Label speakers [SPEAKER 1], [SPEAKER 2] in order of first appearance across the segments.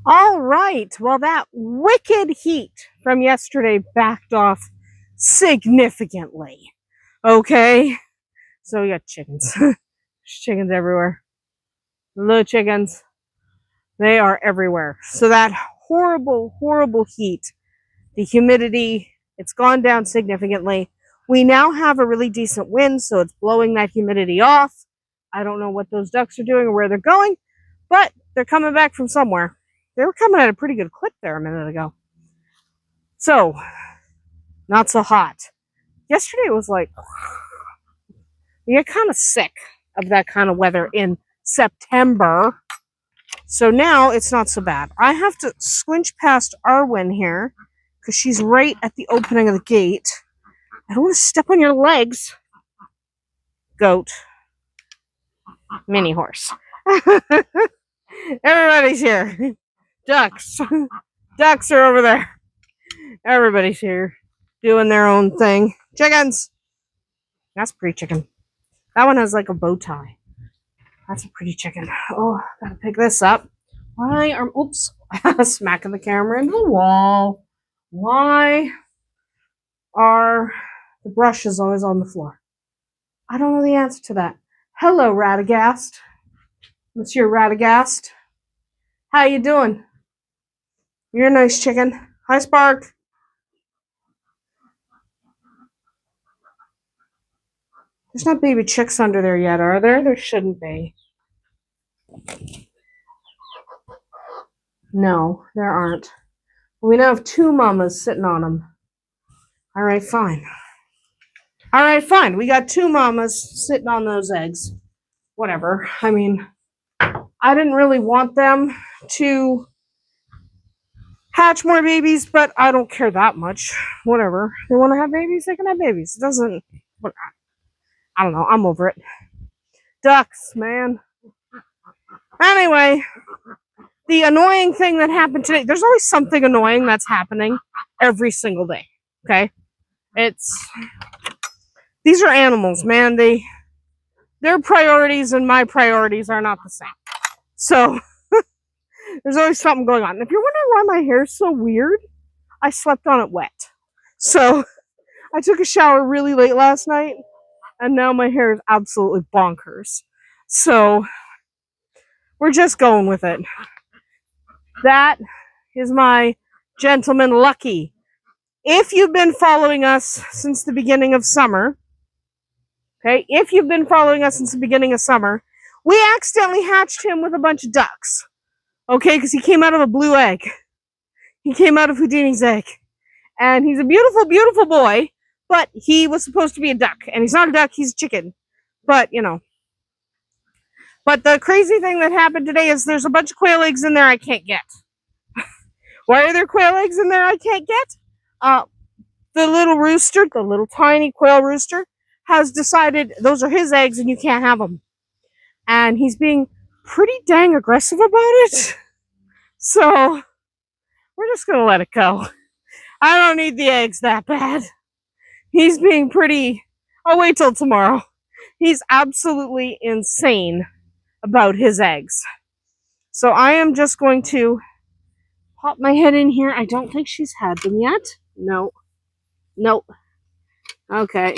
[SPEAKER 1] All right. Well, that wicked heat from yesterday backed off significantly. Okay. So we got chickens. There's chickens everywhere. Little chickens. They are everywhere. So that horrible, horrible heat, the humidity, it's gone down significantly. We now have a really decent wind, so it's blowing that humidity off. I don't know what those ducks are doing or where they're going, but they're coming back from somewhere. They were coming at a pretty good clip there a minute ago. So, not so hot. Yesterday was like, you get kind of sick of that kind of weather in September. So now it's not so bad. I have to squinch past Arwen here because she's right at the opening of the gate. I don't want to step on your legs. Goat. Mini horse. Everybody's here. Ducks. Ducks are over there. Everybody's here doing their own thing. Chickens. That's a pretty chicken. That one has like a bow tie. That's a pretty chicken. Oh, gotta pick this up. Why are, oops, smacking the camera in the wall. Why are the brushes always on the floor? I don't know the answer to that. Hello, Radagast. Monsieur Radagast. How you doing? You're a nice chicken. Hi, Spark. There's not baby chicks under there yet, are there? There shouldn't be. No, there aren't. We now have two mamas sitting on them. All right, fine. All right, fine. We got two mamas sitting on those eggs. Whatever. I mean, I didn't really want them to hatch more babies, but I don't care that much. Whatever. They want to have babies, they can have babies. It doesn't, I don't know. I'm over it. Ducks, man. Anyway, the annoying thing that happened today, there's always something annoying that's happening every single day. Okay? These are animals, man. Their priorities and my priorities are not the same. So, there's always something going on. And if you're wondering why my hair's so weird, I slept on it wet. So, I took a shower really late last night, and now my hair is absolutely bonkers. So, we're just going with it. That is my gentleman Lucky. If you've been following us since the beginning of summer, okay, we accidentally hatched him with a bunch of ducks, okay, because he came out of a blue egg. He came out of Houdini's egg. And he's a beautiful, beautiful boy, but he was supposed to be a duck. And he's not a duck, he's a chicken. But, you know. But the crazy thing that happened today is there's a bunch of quail eggs in there I can't get. Why are there quail eggs in there I can't get? The little rooster, the little tiny quail rooster, has decided those are his eggs and you can't have them. And he's being pretty dang aggressive about it. So, we're just going to let it go. I don't need the eggs that bad. He's being pretty... I'll wait till tomorrow. He's absolutely insane about his eggs. So I am just going to pop my head in here. I don't think she's had them yet. No. Nope. Okay.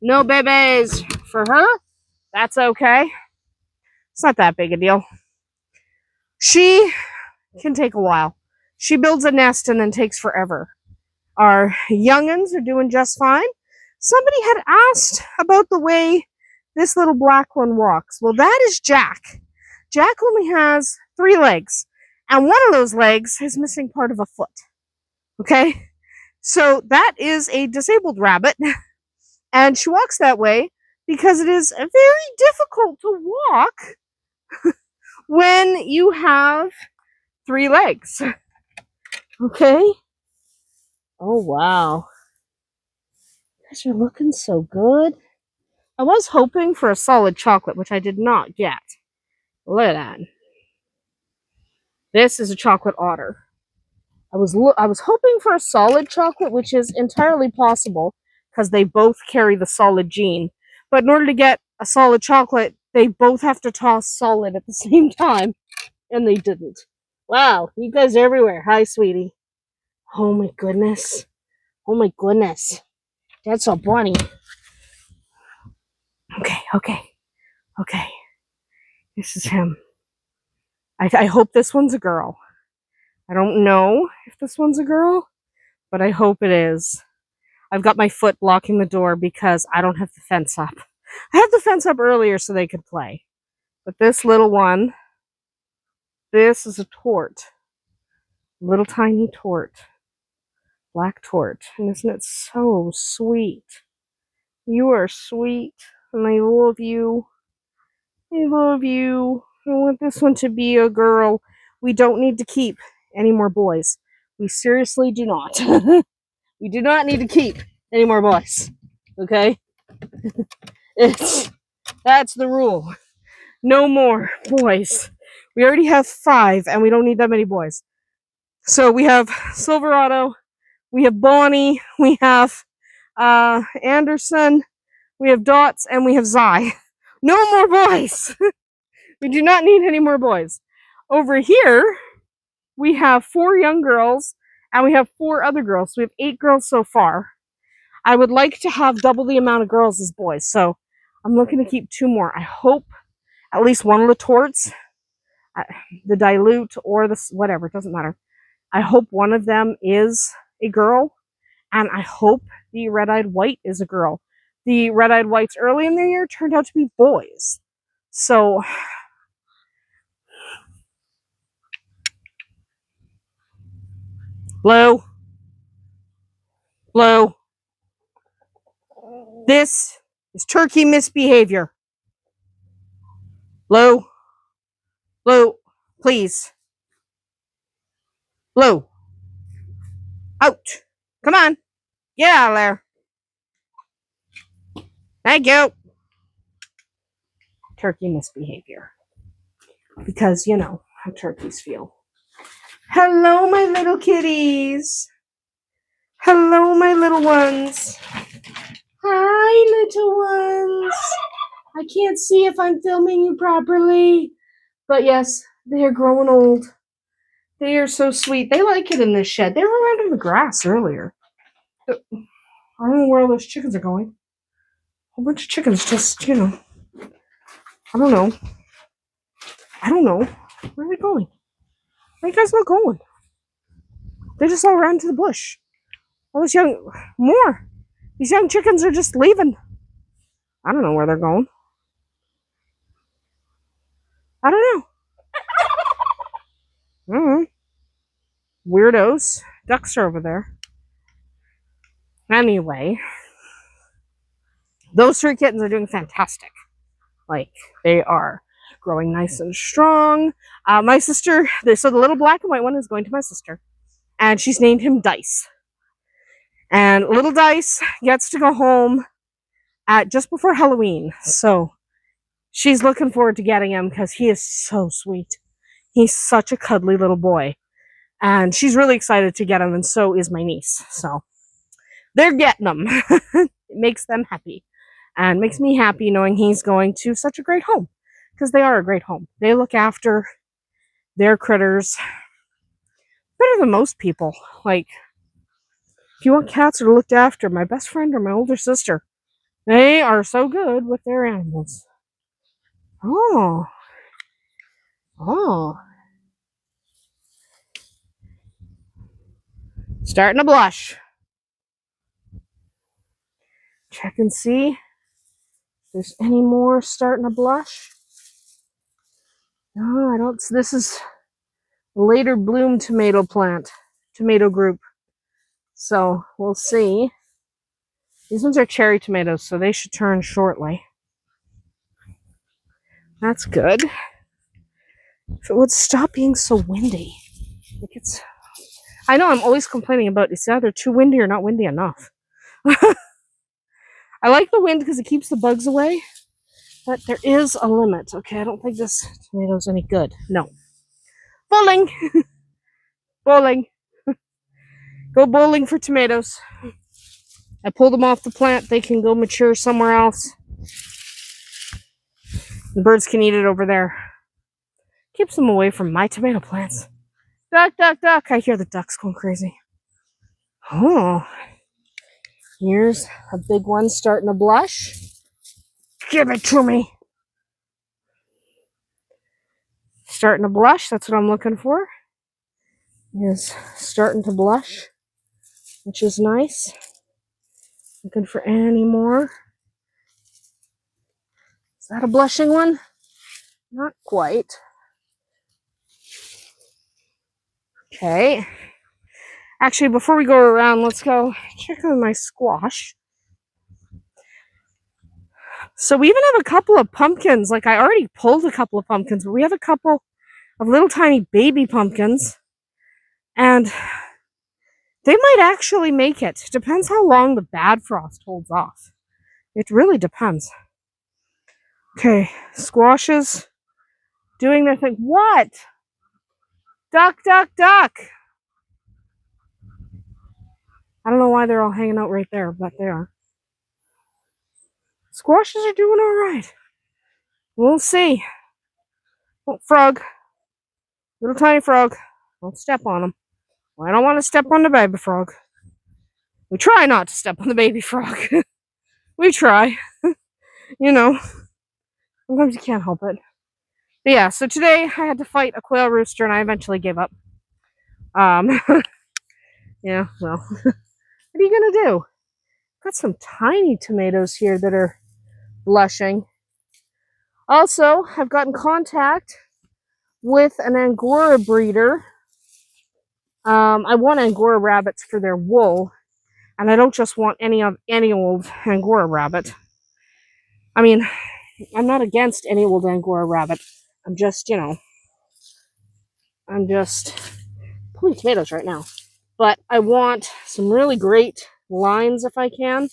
[SPEAKER 1] No babies for her. That's okay. It's not that big a deal. She can take a while. She builds a nest and then takes forever. Our young'uns are doing just fine. Somebody had asked about the way this little black one walks. Well, that is Jack. Jack only has 3 legs, and one of those legs is missing part of a foot. Okay? So that is a disabled rabbit, and she walks that way because it is very difficult to walk when you have 3 legs. Okay? Oh, wow. You guys are looking so good. I was hoping for a solid chocolate, which I did not get. Look at that. This is a chocolate otter. I was hoping for a solid chocolate, which is entirely possible because they both carry the solid gene. But in order to get a solid chocolate, they both have to toss solid at the same time, and they didn't. Wow, you guys are everywhere. Hi, sweetie. Oh my goodness. Oh my goodness. That's a bunny. Okay. This is him. I hope this one's a girl. I don't know if this one's a girl, but I hope it is. I've got my foot blocking the door because I don't have the fence up. I had the fence up earlier so they could play. But this little one, this is a tort. Little tiny tort. Black tort. And isn't it so sweet? You are sweet, and I love you. I love you. I want this one to be a girl. We don't need to keep any more boys. We seriously do not. We do not need to keep any more boys. Okay? That's the rule. No more boys. We already have 5, and we don't need that many boys. So we have Silverado, we have Bonnie, we have Andersen, we have Dots, and we have Sigh. No more boys. We do not need any more boys. Over here, we have 4 young girls, and we have 4 other girls. So we have 8 girls so far. I would like to have double the amount of girls as boys, so I'm looking to keep 2 more. I hope at least one of the torts, the dilute or the whatever, it doesn't matter. I hope one of them is a girl, and I hope the red-eyed white is a girl. The red-eyed whites early in the year turned out to be boys. So Blue. This is turkey misbehavior. Blue, please. Blue, out. Come on, get out of there. Thank you. Turkey misbehavior. Because you know how turkeys feel. Hello, my little kitties. Hello, my little ones. Hi, little ones. I can't see if I'm filming you properly. But yes, they are growing old. They are so sweet. They like it in this shed. They were around in the grass earlier. I don't know where all those chickens are going. A whole bunch of chickens just, I don't know. Where are they going? Where are you guys all going? They just all ran to the bush. All these These young chickens are just leaving. I don't know where they're going. I don't know. Weirdos. Ducks are over there. Anyway, those 3 kittens are doing fantastic. Like, they are growing nice and strong. My sister, so the little black and white one is going to my sister, and she's named him Dice. And little Dice gets to go home at just before Halloween, so she's looking forward to getting him because he is so sweet. He's such a cuddly little boy, and she's really excited to get him, and so is my niece. So they're getting him. It makes them happy, and makes me happy knowing he's going to such a great home, because they are a great home. They look after their critters better than most people. Like, if you want cats that are looked after, my best friend or my older sister, they are so good with their animals. Oh. Starting to blush. Check and see if there's any more starting to blush. No, I don't. This is later bloom tomato group. So we'll see. These ones are cherry tomatoes, so they should turn shortly. That's good. If it would stop being so windy. I know I'm always complaining about it's either too windy or not windy enough. I like the wind because it keeps the bugs away, but there is a limit. Okay, I don't think this tomato's any good. No. Bowling! Bowling. Go bowling for tomatoes. I pulled them off the plant. They can go mature somewhere else. The birds can eat it over there. Keeps them away from my tomato plants. Duck, duck, duck. I hear the ducks going crazy. Oh, here's a big one starting to blush. Give it to me. Starting to blush, that's what I'm looking for. Is starting to blush, which is nice. Looking for any more. Is that a blushing one? Not quite. Okay. Actually, before we go around, let's go check on my squash. So we even have a couple of pumpkins. Like, I already pulled a couple of pumpkins, but we have a couple of little tiny baby pumpkins. And they might actually make it. Depends how long the bad frost holds off. It really depends. Okay, squashes doing their thing. What? Duck, duck, duck. I don't know why they're all hanging out right there, but they are. Squashes are doing all right. We'll see. Oh, frog. Little tiny frog. Don't step on him. I don't want to step on the baby frog. We try not to step on the baby frog. We try. You know, sometimes you can't help it. But yeah, so today I had to fight a quail rooster and I eventually gave up. Yeah, well, what are you going to do? Got some tiny tomatoes here that are blushing. Also, I've gotten contact with an Angora breeder. I want Angora rabbits for their wool, and I don't just want any old Angora rabbit. I mean, I'm not against any old Angora rabbit. I'm just pulling tomatoes right now. But I want some really great lines if I can.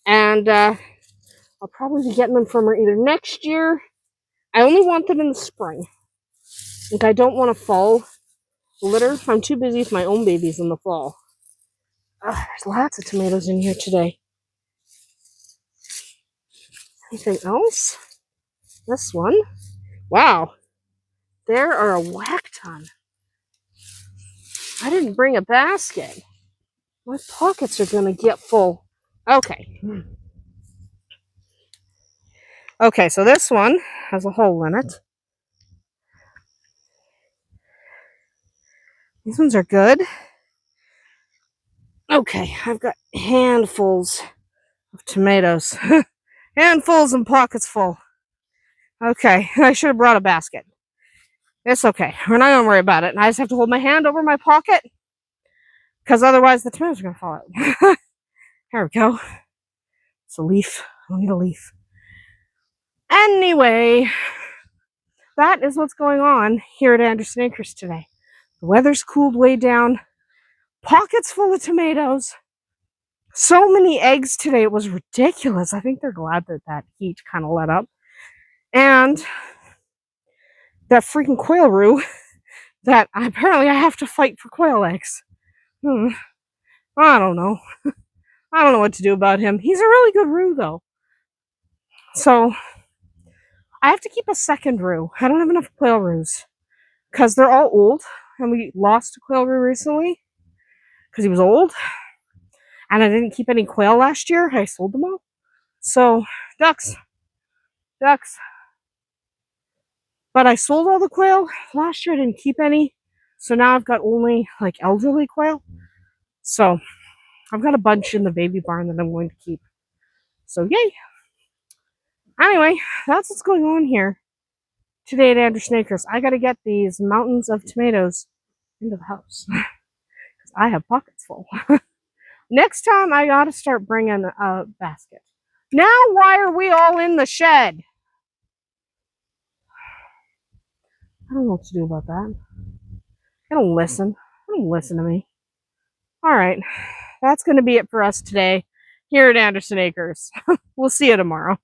[SPEAKER 1] And I'll probably be getting them from her either next year. I only want them in the spring. Like, I don't want a fall litter. I'm too busy with my own babies in the fall. There's lots of tomatoes in here today. Anything else? This one. Wow. There are a whack ton. I didn't bring a basket. My pockets are going to get full. Okay. Okay, so this one has a hole in it. These ones are good. Okay, I've got handfuls of tomatoes. Handfuls and pockets full. Okay, I should have brought a basket. It's okay. We're not going to worry about it. And I just have to hold my hand over my pocket because otherwise the tomatoes are going to fall out. There we go. It's a leaf. I don't need a leaf. Anyway, that is what's going on here at Andersen Acres today. The weather's cooled way down. Pockets full of tomatoes. So many eggs today. It was ridiculous. I think they're glad that that heat kind of let up. And that freaking quail roo that apparently I have to fight for quail eggs. I don't know. I don't know what to do about him. He's a really good roo, though. So I have to keep a second roo. I don't have enough quail roos because they're all old. And we lost a quail roo recently because he was old. And I didn't keep any quail last year. I sold them all. So, ducks. But I sold all the quail. Last year I didn't keep any. So now I've got only like elderly quail. So I've got a bunch in the baby barn that I'm going to keep. So yay. Anyway, that's what's going on here today at Andersen Acres. I got to get these mountains of tomatoes into the house because I have pockets full. Next time I got to start bringing a basket. Now why are we all in the shed? I don't know what to do about that. They don't listen. They don't listen to me. All right. That's going to be it for us today here at Andersen Acres. We'll see you tomorrow.